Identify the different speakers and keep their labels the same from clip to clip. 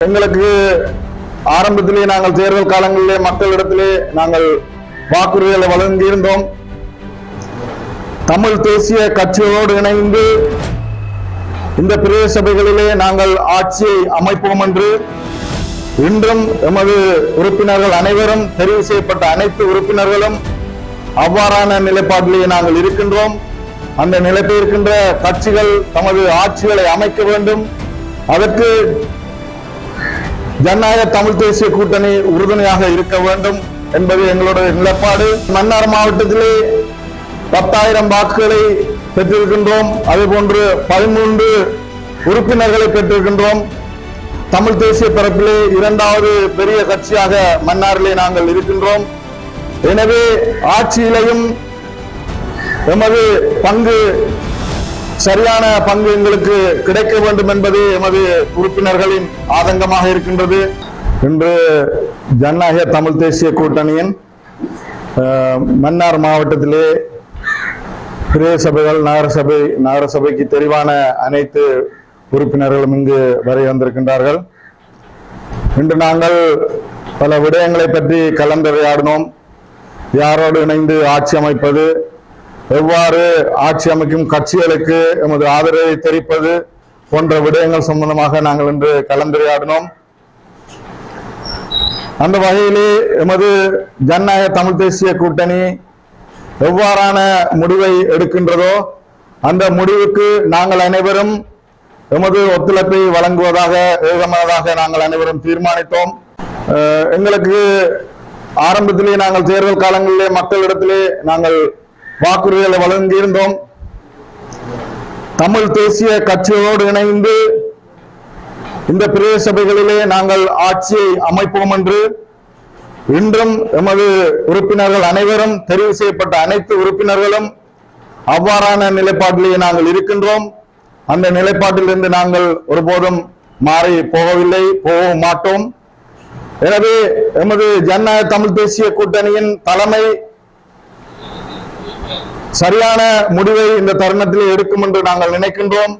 Speaker 1: எங்களுக்கு ஆரம்பத்திலே நாங்கள் தேர்தல் காலங்களிலே மக்களிடத்திலே நாங்கள் வாக்குறுதிகளை வழங்கியிருந்தோம். தமிழ் தேசிய கட்சியோடு இணைந்து இந்த பிரதேச சபைகளிலே நாங்கள் ஆட்சியை அமைப்போம் என்று இன்றும் எமது உறுப்பினர்கள் அனைவரும் தெரிவு செய்யப்பட்ட அனைத்து உறுப்பினர்களும் அவ்வாறான நிலைப்பாட்டிலே நாங்கள் இருக்கின்றோம். அந்த நிலையில் இருக்கின்ற கட்சிகள் தமது ஆட்சிகளை அமைக்க வேண்டும். அதற்கு ஜனநாயக தமிழ் தேசிய கூட்டணி உறுதுணையாக இருக்க வேண்டும் என்பது எங்களுடைய நிலைப்பாடு. மன்னார் மாவட்டத்திலே 10,000 வாக்குகளை பெற்றிருக்கின்றோம். அதேபோன்று 13 உறுப்பினர்களை பெற்றிருக்கின்றோம். தமிழ் தேசிய பரப்பிலே 2வது பெரிய கட்சியாக மன்னாரிலே நாங்கள் இருக்கின்றோம். எனவே ஆட்சியிலையும் எமது பங்கு சரியான பங்கு எங்களுக்கு கிடைக்க வேண்டும் என்பது எமது உறுப்பினர்களின் ஆதங்கமாக இருக்கின்றது. இன்று ஜனநாயக தமிழ் தேசிய கூட்டணியின் மன்னார் மாவட்டத்திலே பிரதேச சபைகள் நகரசபைக்கு தெரிவான அனைத்து உறுப்பினர்களும் இங்கு வரை வந்திருக்கின்றார்கள். இன்று நாங்கள் பல விடயங்களை பற்றி கலந்துரையாடினோம். யாரோடு இணைந்து ஆட்சி அமைப்பது, எவ்வாறு ஆட்சி அமைக்கும் கட்சிகளுக்கு எமது ஆதரவை தெரிவிப்பது போன்ற விடயங்கள் சம்பந்தமாக நாங்கள் இன்று கலந்துரையாடினோம். அந்த வகையிலே எமது ஜனநாயக தமிழ் தேசிய கூட்டணி எவ்வாறான முடிவை எடுக்கின்றதோ அந்த முடிவுக்கு நாங்கள் அனைவரும் எமது ஒத்துழைப்பை வழங்குவதாக ஏகமனதாக நாங்கள் அனைவரும் தீர்மானித்தோம். எங்களுக்கு ஆரம்பத்திலே நாங்கள் தேர்தல் காலங்களிலே மக்களிடத்திலே நாங்கள் வாக்குறுதிகளை வழங்கியிருந்தோம். தமிழ் தேசிய கட்சியோடு இணைந்து இந்த பிரதேச சபைகளிலே நாங்கள் ஆட்சியை அமைப்போம் என்று இன்றும் எமது உறுப்பினர்கள் அனைவரும் தெரிவு செய்யப்பட்ட அனைத்து உறுப்பினர்களும் அவ்வாறான நிலைப்பாட்டிலேயே நாங்கள் இருக்கின்றோம். அந்த நிலைப்பாட்டிலிருந்து நாங்கள் ஒருபோதும் மாறி போகவில்லை, போகவும் மாட்டோம். எனவே எமது ஜனநாயக தமிழ் தேசிய கூட்டணியின் தலைமை சரியான முடிவை இந்த தருணத்திலே எடுக்கும் என்று நாங்கள் நினைக்கின்றோம்.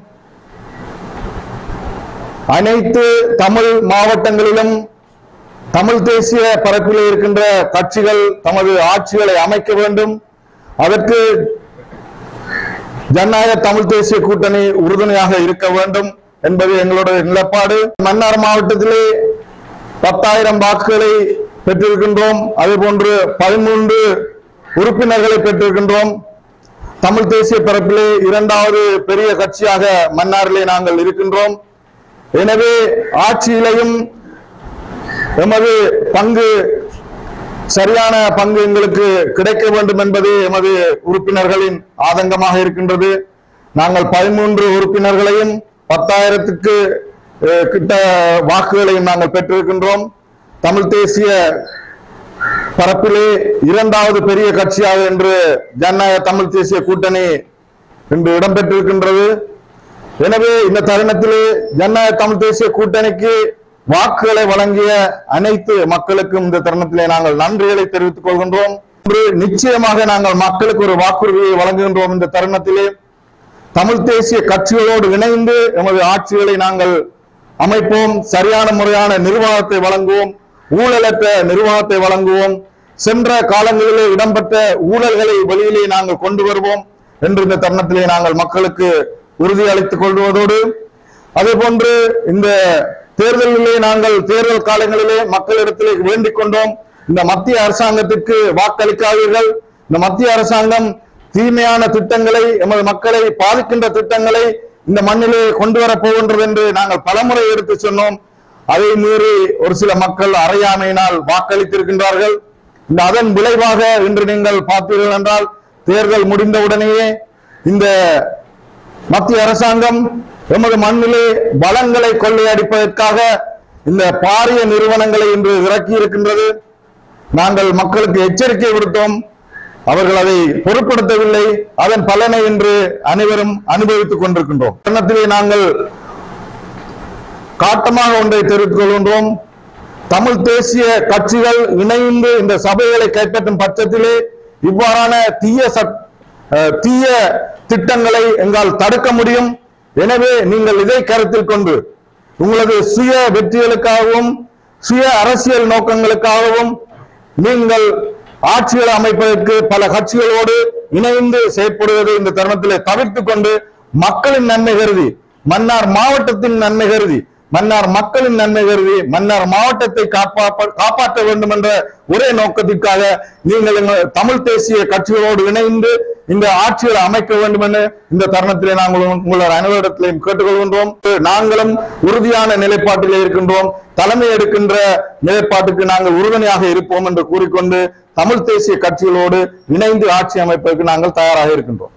Speaker 1: அனைத்து தமிழ் மாவட்டங்களிலும் தமிழ் தேசிய பரப்பிலே இருக்கின்ற கட்சிகள் தமது ஆட்சிகளை அமைக்க வேண்டும். அதற்கு ஜனநாயக தமிழ் தேசிய கூட்டணி உறுதுணையாக இருக்க வேண்டும் என்பது எங்களுடைய நிலைப்பாடு. மன்னார் மாவட்டத்திலே 10,000 வாக்குகளை பெற்றிருக்கின்றோம். அதேபோன்று 13 உறுப்பினர்களை பெற்றிருக்கின்றோம். தமிழ் தேசிய பரப்பிலே 2வது பெரிய கட்சியாக மன்னாரிலே நாங்கள் இருக்கின்றோம். எனவே ஆட்சியிலையும் எமது பங்கு சரியான பங்கு எங்களுக்கு கிடைக்க வேண்டும் என்பது எமது உறுப்பினர்களின் ஆதங்கமாக இருக்கின்றது. நாங்கள் 13 உறுப்பினர்களையும் 10,000க்கு கிட்ட வாக்குகளையும் நாங்கள் பெற்றிருக்கின்றோம். தமிழ் தேசிய பரப்பிலே 2வது பெரிய கட்சியாக என்று ஜனநாயக தமிழ் தேசிய கூட்டணி இன்று இடம்பெற்றிருக்கின்றது. எனவே இந்த தருணத்திலே ஜனநாயக தமிழ் தேசிய கூட்டணிக்கு வாக்குகளை வழங்கிய அனைத்து மக்களுக்கும் இந்த தருணத்திலே நாங்கள் நன்றிகளை தெரிவித்துக் கொள்கின்றோம். நிச்சயமாக நாங்கள் மக்களுக்கு ஒரு வாக்குறுதியை வழங்குகின்றோம். இந்த தருணத்திலே தமிழ் தேசிய கட்சிகளோடு இணைந்து எமது ஆட்சிகளை நாங்கள் அமைப்போம். சரியான முறையான நிர்வாகத்தை வழங்குவோம். ஊழலற்ற நிர்வாகத்தை வழங்குவோம். சென்ற காலங்களிலே இடம்பெற்ற ஊழல்களை வெளியிலே நாங்கள் கொண்டு வருவோம் என்று இந்த தருணத்திலே நாங்கள் மக்களுக்கு உறுதியளித்துக் கொள்வதோடு, அதே போன்று இந்த தேர்தலிலே நாங்கள் தேர்தல் காலங்களிலே மக்களிடத்திலே வேண்டிக் கொண்டோம். இந்த மத்திய அரசாங்கத்திற்கு வாக்களிக்காதீர்கள். இந்த மத்திய அரசாங்கம் தீமையான திட்டங்களை, எமது மக்களை பாதிக்கின்ற திட்டங்களை இந்த மண்ணிலே கொண்டு வரப் போகின்றது என்று நாங்கள் பலமுறை எடுத்து சொன்னோம். அதை மீறி ஒரு சில மக்கள் அறியாமையினால் வாக்களித்திருக்கின்றார்கள். இந்த அதன் விளைவாக இன்று நீங்கள் பார்த்தீர்கள் என்றால் தேர்தல் முடிந்தவுடனேயே இந்த மத்திய அரசாங்கம் எமது மண்ணிலே வளங்களை கொள்ளையடிப்பதற்காக இந்த பாரிய நிறுவனங்களை இன்று இறக்கி இருக்கின்றது. நாங்கள் மக்களுக்கு எச்சரிக்கை விடுத்தோம். அவர்கள் அதை பொருட்படுத்தவில்லை. அதன் பலனை இன்று அனைவரும் அனுபவித்துக் கொண்டிருக்கின்றோம். தருணத்திலே நாங்கள் காட்டமாக ஒன்றை தெரிவித்துக் கொள்கின்றோம். தமிழ் தேசிய கட்சிகள் இணைந்து இந்த சபைகளை கைப்பற்றும் பட்சத்திலே இவ்வாறான தீய திட்டங்களை எங்களால் தடுக்க முடியும். எனவே நீங்கள் இதை கருத்தில் கொண்டு உங்களது சுய வெற்றிகளுக்காகவும் சுய அரசியல் நோக்கங்களுக்காகவும் நீங்கள் ஆட்சிகளை அமைப்பதற்கு பல கட்சிகளோடு இணைந்து செயற்படுவதை இந்த தருணத்திலே தவிர்த்துக் கொண்டு மக்களின் நன்மை கருதி, மன்னார் மாவட்டத்தின் நன்மை கருதி, மன்னார் மக்களின் நன்மை கருதி மன்னார் மாவட்டத்தை காப்பாற்ற வேண்டும் என்ற ஒரே நோக்கத்திற்காக நீங்கள் தமிழ் தேசிய கட்சிகளோடு இணைந்து இந்த ஆட்சிகளை அமைக்க வேண்டும் என இந்த தருணத்திலே நாங்கள் உங்களோட அனைவரிடத்திலையும் கேட்டுக்கொள்கின்றோம். நாங்களும் உறுதியான நிலைப்பாட்டிலே இருக்கின்றோம். தலைமை எடுக்கின்ற நிலைப்பாட்டுக்கு நாங்கள் உறுதுணையாக இருப்போம் என்று கூறிக்கொண்டு தமிழ் தேசிய கட்சிகளோடு இணைந்து ஆட்சி அமைப்பதற்கு நாங்கள் தயாராக இருக்கின்றோம்.